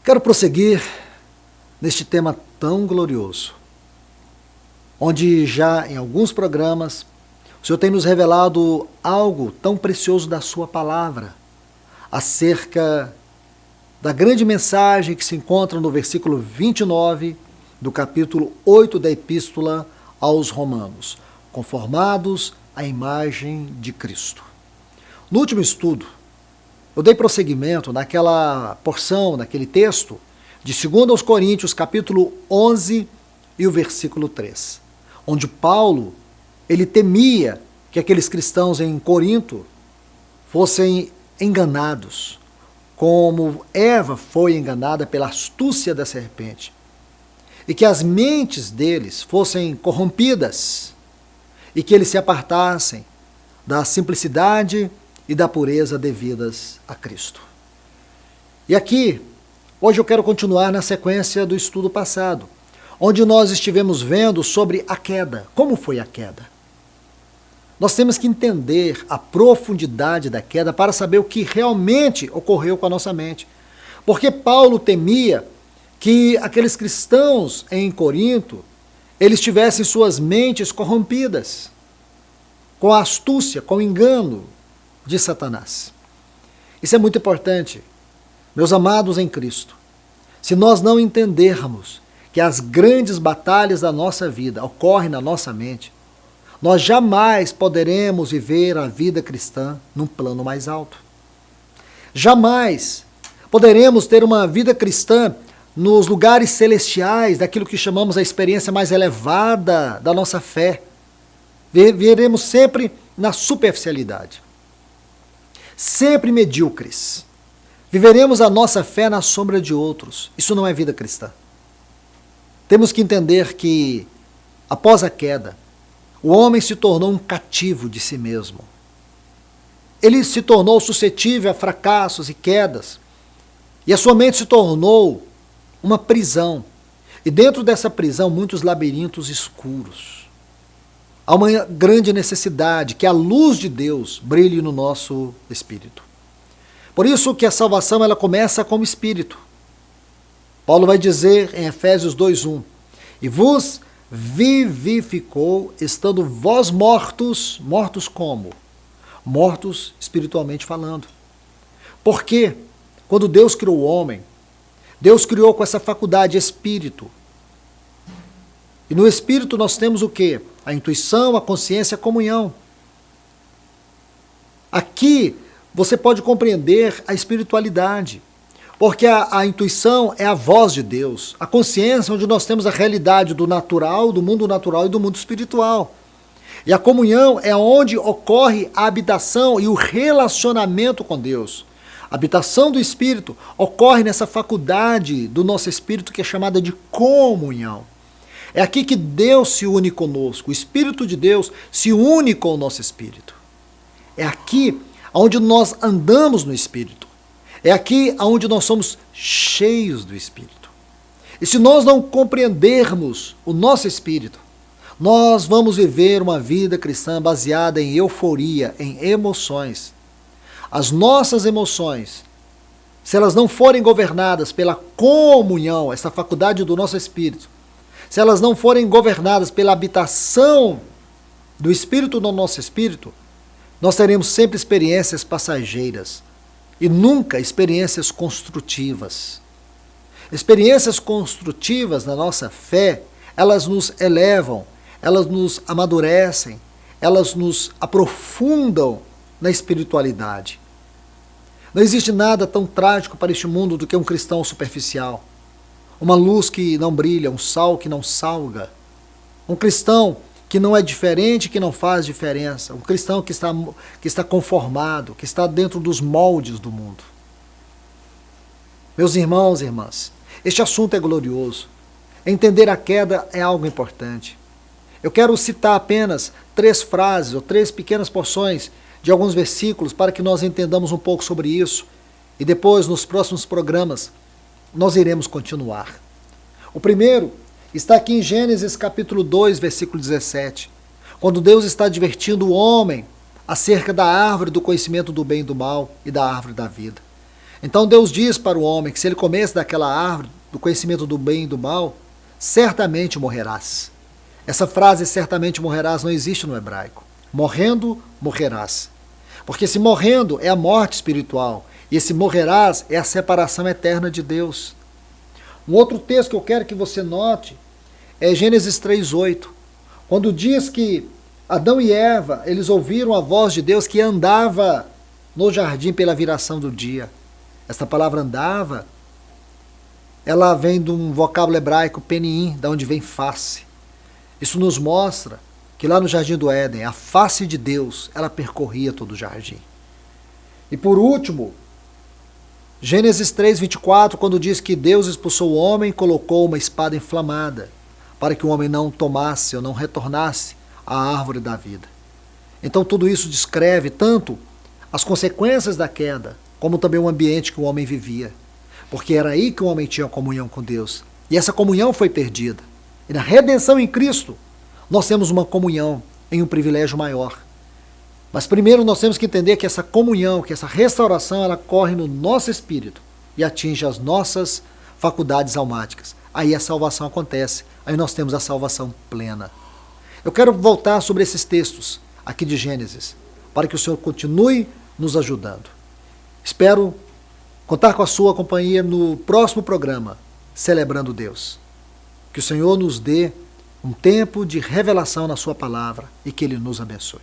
Quero prosseguir neste tema tão glorioso, onde já em alguns programas o Senhor tem nos revelado algo tão precioso da sua palavra, acerca da grande mensagem que se encontra no versículo 29 do capítulo 8 da Epístola aos Romanos, conformados à imagem de Cristo. No último estudo, eu dei prosseguimento naquela porção, naquele texto, de 2 Coríntios, capítulo 11 e o versículo 3, onde Paulo, ele temia que aqueles cristãos em Corinto fossem enganados, como Eva foi enganada pela astúcia da serpente, e que as mentes deles fossem corrompidas, e que eles se apartassem da simplicidade e da pureza devidas a Cristo. E aqui, hoje eu quero continuar na sequência do estudo passado, onde nós estivemos vendo sobre a queda. Como foi a queda? Nós temos que entender a profundidade da queda para saber o que realmente ocorreu com a nossa mente. Porque Paulo temia que aqueles cristãos em Corinto, eles tivessem suas mentes corrompidas com a astúcia, com o engano de Satanás. Isso é muito importante, meus amados em Cristo. Se nós não entendermos que as grandes batalhas da nossa vida ocorrem na nossa mente, nós jamais poderemos viver a vida cristã num plano mais alto. Jamais poderemos ter uma vida cristã nos lugares celestiais, daquilo que chamamos a experiência mais elevada da nossa fé. Viveremos sempre na superficialidade, sempre medíocres. Viveremos a nossa fé na sombra de outros. Isso não é vida cristã. Temos que entender que, após a queda, o homem se tornou um cativo de si mesmo. Ele se tornou suscetível a fracassos e quedas. E a sua mente se tornou uma prisão. E dentro dessa prisão, muitos labirintos escuros. Há uma grande necessidade que a luz de Deus brilhe no nosso espírito. Por isso que a salvação ela começa como espírito. Paulo vai dizer em Efésios 2:1, e vos vivificou, estando vós mortos. Mortos como? Mortos espiritualmente falando. Porque quando Deus criou o homem, Deus criou com essa faculdade espírito. E no espírito nós temos o quê? A intuição, a consciência, a comunhão. Aqui você pode compreender a espiritualidade. Porque a intuição é a voz de Deus, a consciência onde nós temos a realidade do natural, do mundo natural e do mundo espiritual. E a comunhão é onde ocorre a habitação e o relacionamento com Deus. A habitação do Espírito ocorre nessa faculdade do nosso Espírito que é chamada de comunhão. É aqui que Deus se une conosco, o Espírito de Deus se une com o nosso Espírito. É aqui onde nós andamos no Espírito. É aqui onde nós somos cheios do Espírito. E se nós não compreendermos o nosso Espírito, nós vamos viver uma vida cristã baseada em euforia, em emoções. As nossas emoções, se elas não forem governadas pela comunhão, essa faculdade do nosso Espírito, se elas não forem governadas pela habitação do Espírito no nosso Espírito, nós teremos sempre experiências passageiras. E nunca experiências construtivas. Experiências construtivas na nossa fé, elas nos elevam, elas nos amadurecem, elas nos aprofundam na espiritualidade. Não existe nada tão trágico para este mundo do que um cristão superficial. Uma luz que não brilha, um sal que não salga. Um cristão que não é diferente, que não faz diferença. Um cristão que está conformado, que está dentro dos moldes do mundo. Meus irmãos e irmãs, este assunto é glorioso. Entender a queda é algo importante. Eu quero citar apenas 3 frases ou 3 pequenas porções de alguns versículos para que nós entendamos um pouco sobre isso. E depois, nos próximos programas, nós iremos continuar. O primeiro está aqui em Gênesis capítulo 2, versículo 17, quando Deus está advertindo o homem acerca da árvore do conhecimento do bem e do mal e da árvore da vida. Então Deus diz para o homem que se ele comesse daquela árvore, do conhecimento do bem e do mal, certamente morrerás. Essa frase, certamente morrerás, não existe no hebraico. Morrendo, morrerás. Porque esse morrendo é a morte espiritual, e esse morrerás é a separação eterna de Deus. Um outro texto que eu quero que você note é Gênesis 3:8, quando diz que Adão e Eva, eles ouviram a voz de Deus que andava no jardim pela viração do dia. Essa palavra andava, ela vem de um vocábulo hebraico, peniim, da onde vem face. Isso nos mostra que lá no Jardim do Éden, a face de Deus, ela percorria todo o jardim. E por último, Gênesis 3:24, quando diz que Deus expulsou o homem e colocou uma espada inflamada, para que o homem não tomasse ou não retornasse à árvore da vida. Então tudo isso descreve tanto as consequências da queda, como também o ambiente que o homem vivia. Porque era aí que o homem tinha comunhão com Deus. E essa comunhão foi perdida. E na redenção em Cristo, nós temos uma comunhão em um privilégio maior. Mas primeiro nós temos que entender que essa comunhão, que essa restauração, ela corre no nosso espírito e atinge as nossas faculdades almáticas. Aí a salvação acontece, aí nós temos a salvação plena. Eu quero voltar sobre esses textos aqui de Gênesis, para que o Senhor continue nos ajudando. Espero contar com a sua companhia no próximo programa, Celebrando Deus. Que o Senhor nos dê um tempo de revelação na sua palavra e que Ele nos abençoe.